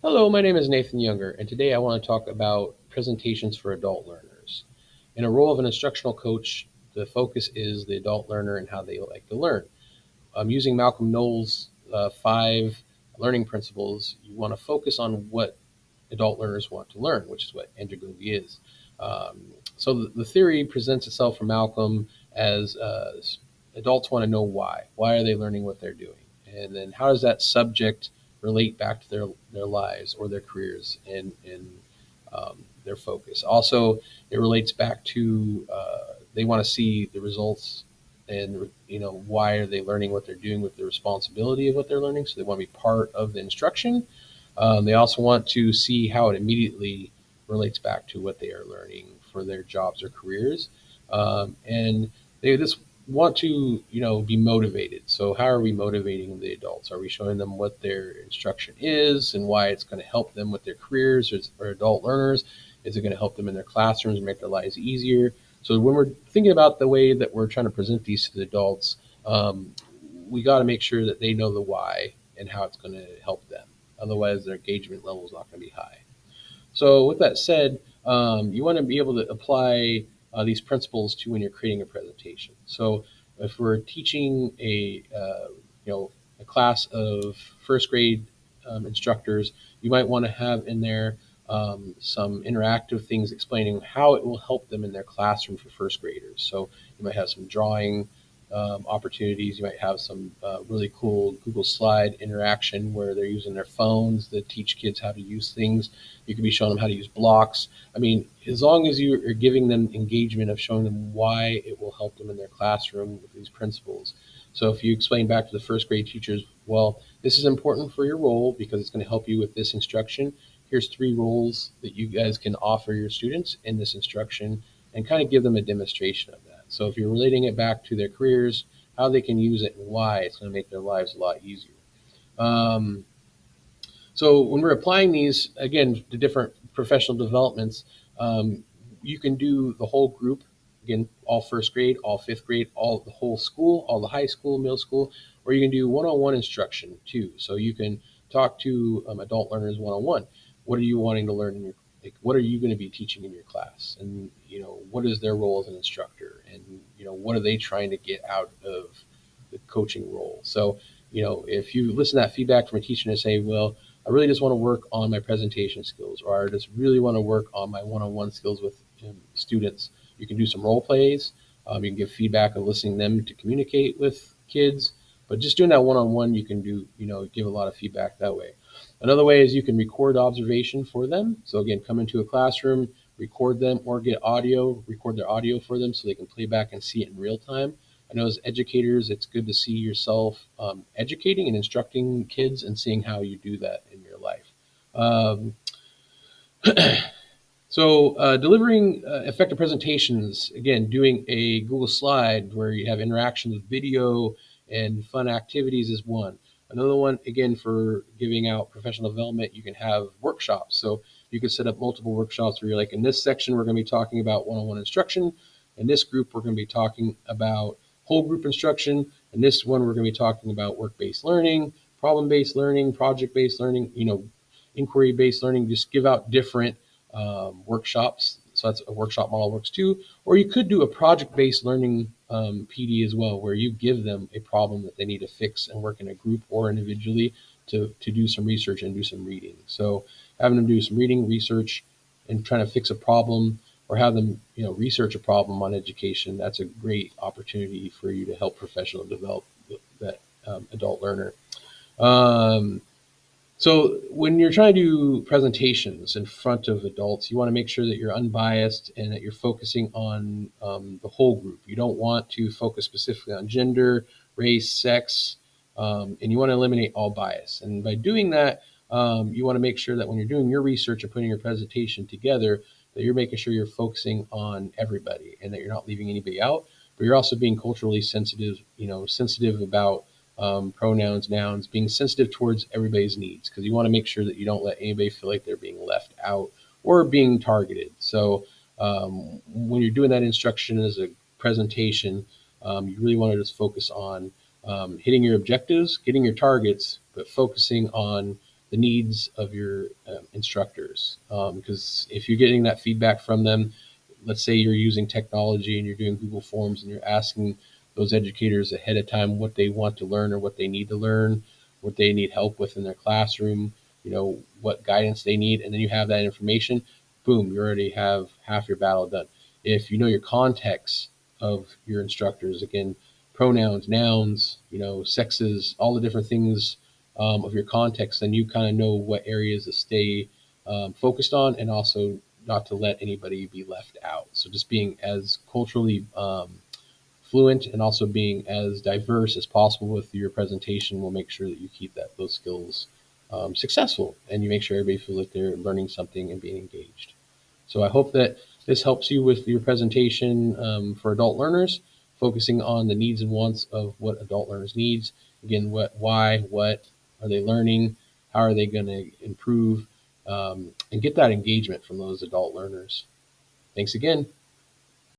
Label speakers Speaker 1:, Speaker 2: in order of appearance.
Speaker 1: Hello, my name is Nathan Younger, and today I want to talk about presentations for adult learners. In a role of an instructional coach, the focus is the adult learner and how they like to learn. Using Malcolm Knowles' five learning principles, you want to focus on what adult learners want to learn, which is what andragogy is. So the theory presents itself from Malcolm as adults want to know why. Why are they learning what they're doing? And then how does that subject relate back to their lives or their careers and their focus? Also, it relates back to they want to see the results and why are they learning what they're doing with the responsibility of what they're learning. So they want to be part of the instruction. They also want to see how it immediately relates back to what they are learning for their jobs or careers, and they just want to be motivated. So how are we motivating the adults? Are we showing them what their instruction is and why it's going to help them with their careers or adult learners? Is it going to help them in their classrooms and make their lives easier? So when we're thinking about the way that we're trying to present these to the adults, um, we got to make sure that they know the why and how it's going to help them. Otherwise, their engagement level is not going to be high. So, with that said, you want to be able to apply these principles to when you're creating a presentation. So, if we're teaching a class of first grade instructors, you might want to have in there some interactive things explaining how it will help them in their classroom for first graders. So, you might have some drawing opportunities. You might have some really cool Google Slide interaction where they're using their phones to teach kids how to use things. You could be showing them how to use blocks. I mean, as long as you are giving them engagement of showing them why it will help them in their classroom with these principles. So if you explain back to the first grade teachers, well, this is important for your role because it's going to help you with this instruction. Here's three roles that you guys can offer your students in this instruction and kind of give them a demonstration of that. So if you're relating it back to their careers, how they can use it and why, it's going to make their lives a lot easier. Um, so when we're applying these again to different professional developments, you can do the whole group again, all first grade, all fifth grade, all the whole school, all the high school, middle school, or you can do one-on-one instruction too. So you can talk to adult learners one-on-one. What are you wanting to learn in your what are you going to be teaching in your class, and what is their role as an instructor, and what are they trying to get out of the coaching role. So if you listen to that feedback from a teacher and say, well, I really just want to work on my presentation skills, or I just really want to work on my one-on-one skills with students. You can do some role plays. You can give feedback of listening them to communicate with kids, but just doing that one-on-one, you can do, give a lot of feedback that way. Another way is you can record observation for them. So again, come into a classroom, record them, or get audio, record their audio for them so they can play back and see it in real time. I know as educators, it's good to see yourself educating and instructing kids and seeing how you do that in your life. Um, so, delivering effective presentations, again, doing a Google Slide where you have interaction with video and fun activities is one. Another one, again, for giving out professional development, you can have workshops. So, you can set up multiple workshops where you're like, in this section, we're going to be talking about one on one instruction. In this group, we're going to be talking about whole group instruction. In this one, we're going to be talking about work based learning, problem based learning, project based learning, inquiry based learning. Just give out different workshops. So that's a workshop model works too. Or you could do a project-based learning PD as well, where you give them a problem that they need to fix and work in a group or individually to do some research and do some reading. So having them do some reading, research, and trying to fix a problem or have them research a problem on education, that's a great opportunity for you to help professional develop that adult learner. Um, so when you're trying to do presentations in front of adults, you want to make sure that you're unbiased and that you're focusing on the whole group. You don't want to focus specifically on gender, race, sex, and you want to eliminate all bias. And by doing that, you want to make sure that when you're doing your research and putting your presentation together, that you're making sure you're focusing on everybody and that you're not leaving anybody out. But you're also being culturally sensitive, sensitive about pronouns, nouns, being sensitive towards everybody's needs because you want to make sure that you don't let anybody feel like they're being left out or being targeted. So when you're doing that instruction as a presentation, you really want to just focus on hitting your objectives, getting your targets, but focusing on the needs of your instructors. Because if you're getting that feedback from them, let's say you're using technology and you're doing Google Forms and you're asking those educators ahead of time what they want to learn or what they need to learn, what they need help with in their classroom, what guidance they need, and then you have that information, boom, you already have half your battle done. If you know your context of your instructors, again, pronouns, nouns, sexes, all the different things of your context, then you kind of know what areas to stay focused on, and also not to let anybody be left out. So just being as culturally fluent and also being as diverse as possible with your presentation will make sure that you keep those skills successful, and you make sure everybody feels like they're learning something and being engaged. So I hope that this helps you with your presentation for adult learners, focusing on the needs and wants of what adult learners needs. Again, what are they learning? How are they going to improve? And get that engagement from those adult learners. Thanks again.